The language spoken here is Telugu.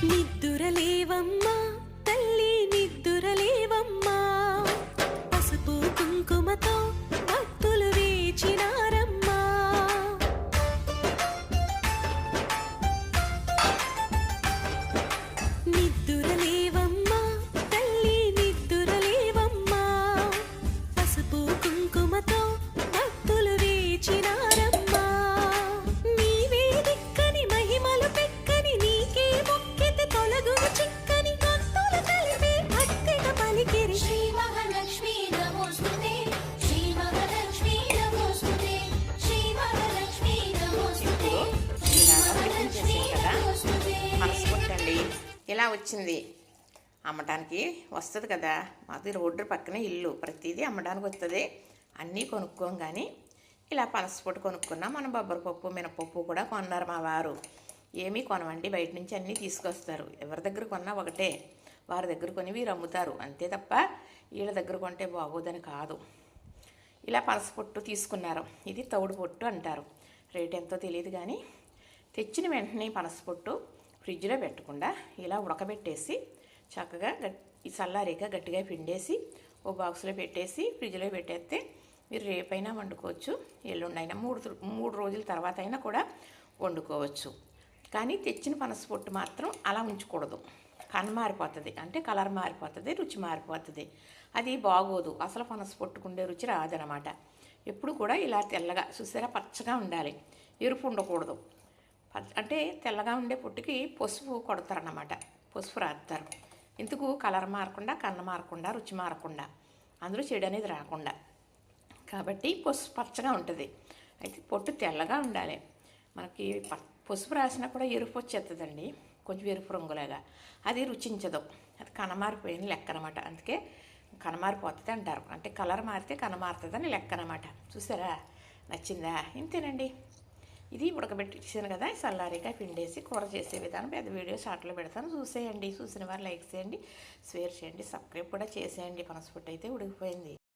నిద్దురలేవమ్మా తల్లి నిద్దురలేవమ్మా, పసుపు కుంకుమతో భక్తులు వేచినారమ్మా. నిద్దురలేవమ్మా తల్లి నిద్దురలేవమ్మా, పసుపు కుంకుమతో భక్తులు వేచినారమ్మా. నీవే దిక్కని మహిమలు పెక్కని నీకే మొక్కితే తొలగును చిక్కని భక్తులు కలిపే భక్తిగా పలికిరి. శ్రీ మహాలక్ష్మీ నమోస్తుతే, శ్రీ మహాలక్ష్మీ నమోస్తుతే, శ్రీ మహాలక్ష్మీ నమోస్తుతే, శ్రీ మహాలక్ష్మీ నమోస్తుతే. మనసుకొట్టండి ఇలా వచ్చింది. అమ్మటానికి వస్తుంది కదా, మాది రోడ్డు పక్కనే ఇల్లు, ప్రతిదీ అమ్మడానికి వస్తుంది. అన్నీ కొనుక్కోం కానీ ఇలా పనసపొట్టు కొనుక్కున్నా. మన బొబ్బరిపప్పు మినపప్పు కూడా కొన్నారు మా వారు. ఏమీ కొనవండి, బయట నుంచి అన్నీ తీసుకొస్తారు. ఎవరి దగ్గర కొన్నా ఒకటే, వారి దగ్గర కొని వీరు అమ్ముతారు అంతే తప్ప వీళ్ళ దగ్గర కొంటే బాగోదని కాదు. ఇలా పనసపొట్టు తీసుకున్నారు. ఇది తౌడు పొట్టు అంటారు. రేట్ ఎంతో తెలియదు కానీ తెచ్చిన వెంటనే పనసపొట్టు ఫ్రిడ్జ్లో పెట్టకుండా ఇలా ఉడకబెట్టేసి చక్కగా ఈ చల్లారిగా గట్టిగా పిండేసి ఓ బాక్స్లో పెట్టేసి ఫ్రిడ్జ్లో పెట్టేస్తే మీరు రేపైనా వండుకోవచ్చు, ఎల్లుండైనా మూడు రోజుల తర్వాత అయినా కూడా వండుకోవచ్చు. కానీ తెచ్చిన పనసపొట్టు మాత్రం అలా ఉంచకూడదు. మారిపోతుంది, అంటే కలర్ మారిపోతుంది, రుచి మారిపోతుంది. అది బాగోదు. అసలు పనసపొట్టుకుండే రుచి రాదనమాట. ఎప్పుడు కూడా ఇలా తెల్లగా చూసారా పచ్చగా ఉండాలి, ఎరుపు ఉండకూడదు. అంటే తెల్లగా ఉండే పొట్టుకి పసుపు కొడతారన్నమాట, పసుపు రాస్తారు. ఇందుకు కలర్ మారకుండా, కన్ను మారకుండా, రుచి మారకుండా, అందులో చెడు అనేది రాకుండా. కాబట్టి పసుపు పచ్చగా ఉంటుంది. అయితే పొట్టు తెల్లగా ఉండాలి. మనకి పసుపు రాసినా కూడా ఎరుపు వచ్చేస్తుందండి, కొంచెం ఎరుపు రంగులాగా. అది రుచించదు, అది కనమారిపోయిన లెక్క అనమాట. అందుకే కనమారిపోతుంది అంటారు. అంటే కలర్ మారితే కనమారుతుందని లెక్క అనమాట. చూసారా, నచ్చిందా? ఇంతేనండి. ఇది ఉడకబెట్టేసాను కదా, చల్లారిగా పిండేసి కూర చేసే విధానం పెద్ద వీడియో షార్ట్లో పెడతాను, చూసేయండి. చూసిన వారు లైక్ చేయండి, షేర్ చేయండి, సబ్స్క్రైబ్ కూడా చేసేయండి. పనసపొట్టు అయితే ఉడికిపోయింది.